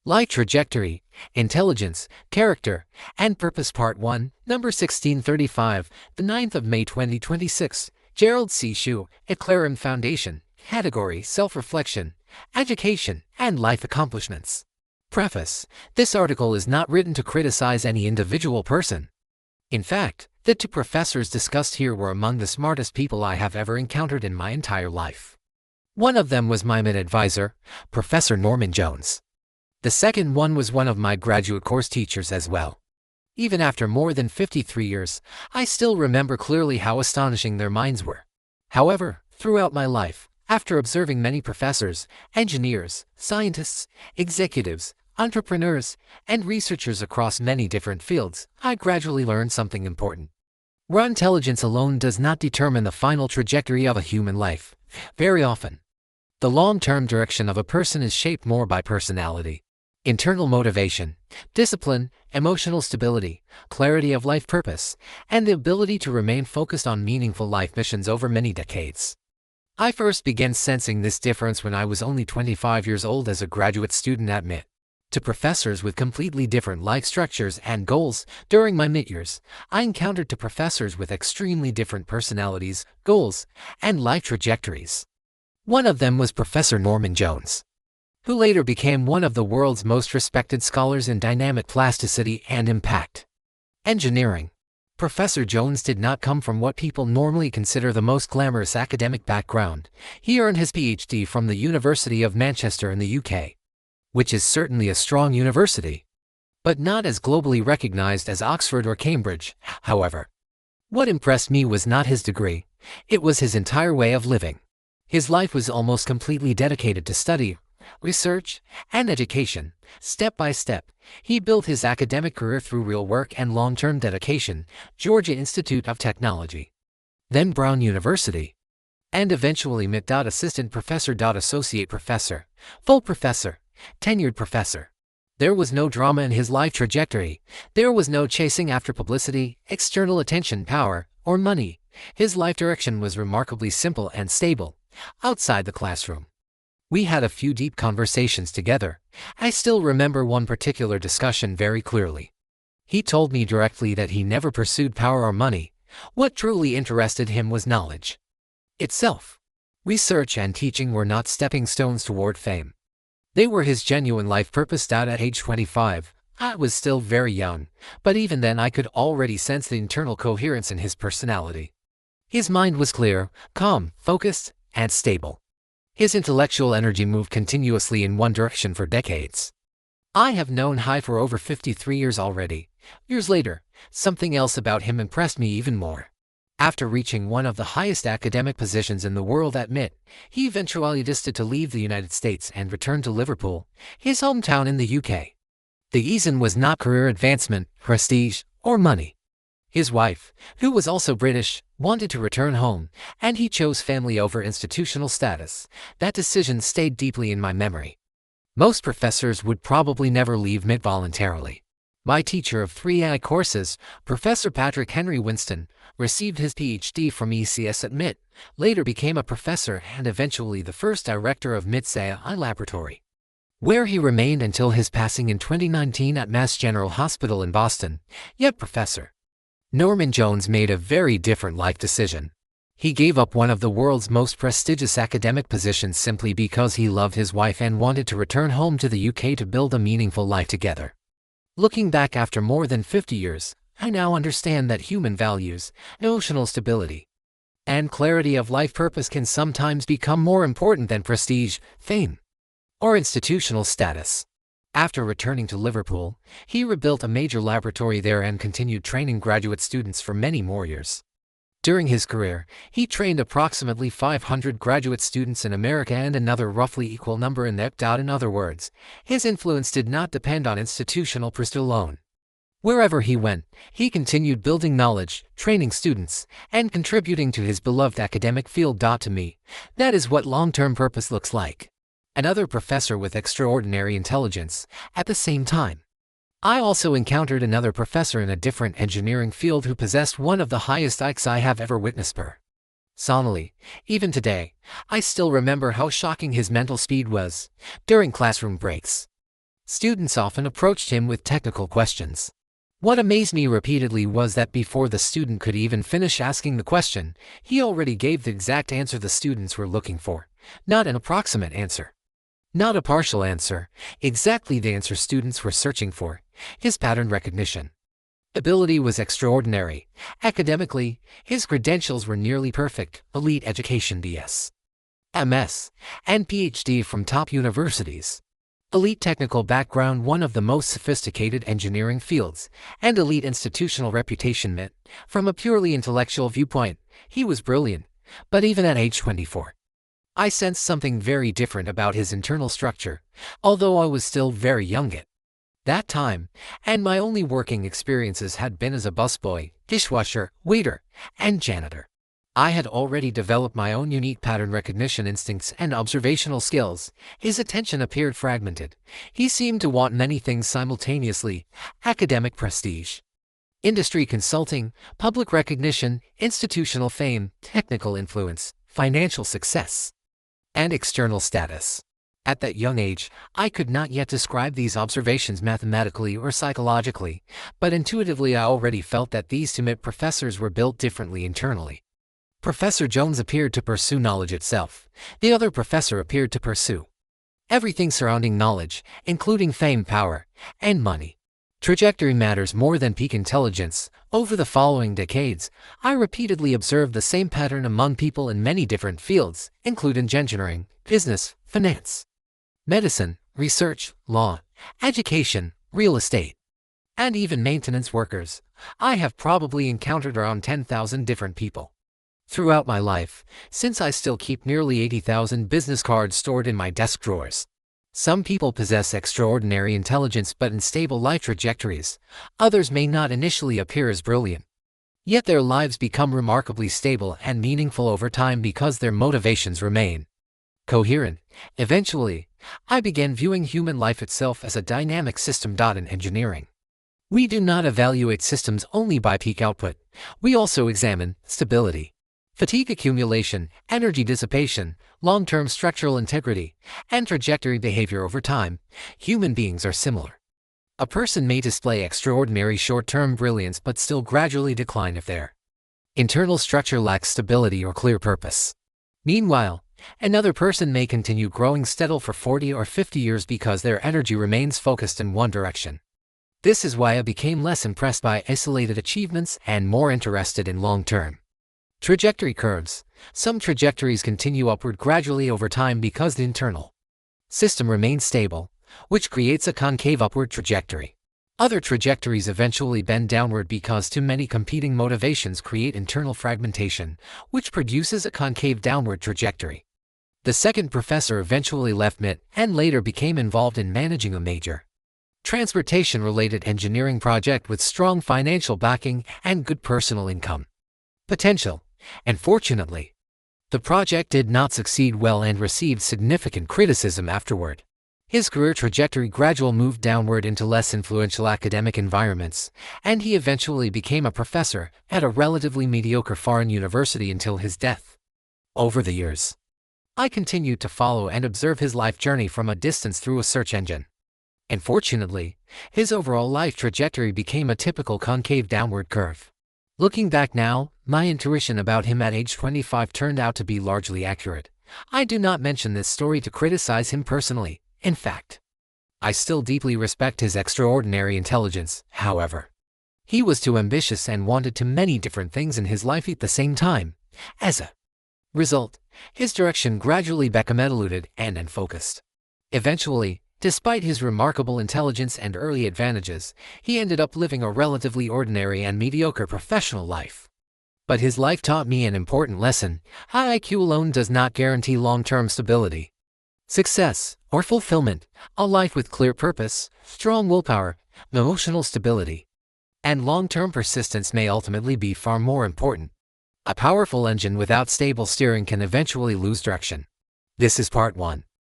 Life Trajectory, Intelligence, Character, and Purpose Part 1, number 1635, the 9th of May 2026, Gerald C. EclaireMD Foundation, Category Self-Reflection, Education, and Life Accomplishments. Preface: this article is not written to criticize any individual person. In fact, the two professors discussed here were among the smartest people I have ever encountered in my entire life. One of them was my mid-advisor, Professor Norman Jones. The second one was one of my graduate course teachers as well. Even after more than 53 years, I still remember clearly how astonishing their minds were. However, throughout my life, after observing many professors, engineers, scientists, executives, entrepreneurs, and researchers across many different fields, I gradually learned something important. Raw intelligence alone does not determine the final trajectory of a human life. Very often, the long-term direction of a person is shaped more by personality, internal motivation, discipline, emotional stability, clarity of life purpose, and the ability to remain focused on meaningful life missions over many decades. I first began sensing this difference when I was only 25 years old as a graduate student at MIT. To professors with completely different life structures and goals, during my mid-years, I encountered two professors with extremely different personalities, goals, and life trajectories. One of them was Professor Norman Jones, who later became one of the world's most respected scholars in dynamic plasticity and impact engineering. Professor Jones did not come from what people normally consider the most glamorous academic background. He earned his PhD from the University of Manchester in the UK, which is certainly a strong university, but not as globally recognized as Oxford or Cambridge. However, what impressed me was not his degree, it was his entire way of living. His life was almost completely dedicated to study, research, and education. Step by step, he built his academic career through real work and long-term dedication, Georgia Institute of Technology, then Brown University, and eventually MIT. Assistant professor. Associate professor, full professor, tenured professor. There was no drama in his life trajectory. There was no chasing after publicity, external attention, power, or money. His life direction was remarkably simple and stable. Outside the classroom, we had a few deep conversations together. I still remember one particular discussion very clearly. He told me directly that he never pursued power or money. What truly interested him was knowledge itself. Research and teaching were not stepping stones toward fame. They were his genuine life purpose. At age 25, I was still very young, but even then I could already sense the internal coherence in his personality. His mind was clear, calm, focused, and stable. His intellectual energy moved continuously in one direction for decades. I have known Hai for over 53 years already. Years later, something else about him impressed me even more. After reaching one of the highest academic positions in the world at MIT, he eventually decided to leave the United States and return to Liverpool, his hometown in the UK. The reason was not career advancement, prestige, or money. His wife, who was also British, wanted to return home, and he chose family over institutional status. That decision stayed deeply in my memory. Most professors would probably never leave MIT voluntarily. My teacher of 3 AI courses, Professor Patrick Henry Winston, received his PhD from ECS at MIT, later became a professor and eventually the first director of MIT's AI laboratory, where he remained until his passing in 2019 at Mass General Hospital in Boston. Yet Professor Norman Jones made a very different life decision. He gave up one of the world's most prestigious academic positions simply because he loved his wife and wanted to return home to the UK to build a meaningful life together. Looking back after more than 50 years, I now understand that human values, emotional stability, and clarity of life purpose can sometimes become more important than prestige, fame, or institutional status. After returning to Liverpool, he rebuilt a major laboratory there and continued training graduate students for many more years. During his career, he trained approximately 500 graduate students in America and another roughly equal number in Europe. In other words, his influence did not depend on institutional prestige alone. Wherever he went, he continued building knowledge, training students, and contributing to his beloved academic field. To me, that is what long-term purpose looks like. Another professor with extraordinary intelligence. At the same time, I also encountered another professor in a different engineering field who possessed one of the highest IQs I have ever witnessed. Personally, even today, I still remember how shocking his mental speed was during classroom breaks. Students often approached him with technical questions. What amazed me repeatedly was that before the student could even finish asking the question, he already gave the exact answer the students were looking for, not an approximate answer. Not a partial answer, exactly the answer students were searching for, his pattern recognition. Ability was extraordinary. Academically, his credentials were nearly perfect, elite education BS, MS, and PhD from top universities. Elite technical background, one of the most sophisticated engineering fields, and elite institutional reputation meant, from a purely intellectual viewpoint, he was brilliant. But even at age 24, I sensed something very different about his internal structure, although I was still very young at that time, and my only working experiences had been as a busboy, dishwasher, waiter, and janitor. I had already developed my own unique pattern recognition instincts and observational skills. His attention appeared fragmented. He seemed to want many things simultaneously: academic prestige, industry consulting, public recognition, institutional fame, technical influence, financial success, and external status. At that young age, I could not yet describe these observations mathematically or psychologically, but intuitively I already felt that these two professors were built differently internally. Professor Jones appeared to pursue knowledge itself. The other professor appeared to pursue everything surrounding knowledge, including fame, power, and money. Trajectory matters more than peak intelligence. Over the following decades, I repeatedly observed the same pattern among people in many different fields, including engineering, business, finance, medicine, research, law, education, real estate, and even maintenance workers. I have probably encountered around 10,000 different people throughout my life, since I still keep nearly 80,000 business cards stored in my desk drawers. Some people possess extraordinary intelligence but unstable life trajectories. Others may not initially appear as brilliant, yet their lives become remarkably stable and meaningful over time because their motivations remain coherent. Eventually, I began viewing human life itself as a dynamic system. In engineering, we do not evaluate systems only by peak output. We also examine stability, fatigue accumulation, energy dissipation, long-term structural integrity, and trajectory behavior over time. Human beings are similar. A person may display extraordinary short-term brilliance but still gradually decline if their internal structure lacks stability or clear purpose. Meanwhile, another person may continue growing steadily for 40 or 50 years because their energy remains focused in one direction. This is why I became less impressed by isolated achievements and more interested in long-term trajectory curves. Some trajectories continue upward gradually over time because the internal system remains stable, which creates a concave upward trajectory. Other trajectories eventually bend downward because too many competing motivations create internal fragmentation, which produces a concave downward trajectory. The second professor eventually left MIT and later became involved in managing a major transportation-related engineering project with strong financial backing and good personal income potential. Unfortunately, the project did not succeed well and received significant criticism afterward. His career trajectory gradually moved downward into less influential academic environments, and he eventually became a professor at a relatively mediocre foreign university until his death. Over the years, I continued to follow and observe his life journey from a distance through a search engine. Unfortunately, his overall life trajectory became a typical concave downward curve. Looking back now, my intuition about him at age 25 turned out to be largely accurate. I do not mention this story to criticize him personally. In fact, I still deeply respect his extraordinary intelligence. However, he was too ambitious and wanted too many different things in his life at the same time. As a result, his direction gradually became diluted and unfocused. Eventually, despite his remarkable intelligence and early advantages, he ended up living a relatively ordinary and mediocre professional life. But his life taught me an important lesson: high IQ alone does not guarantee long-term stability, success, or fulfillment. A life with clear purpose, strong willpower, emotional stability, and long-term persistence may ultimately be far more important. A powerful engine without stable steering can eventually lose direction. This is part 1.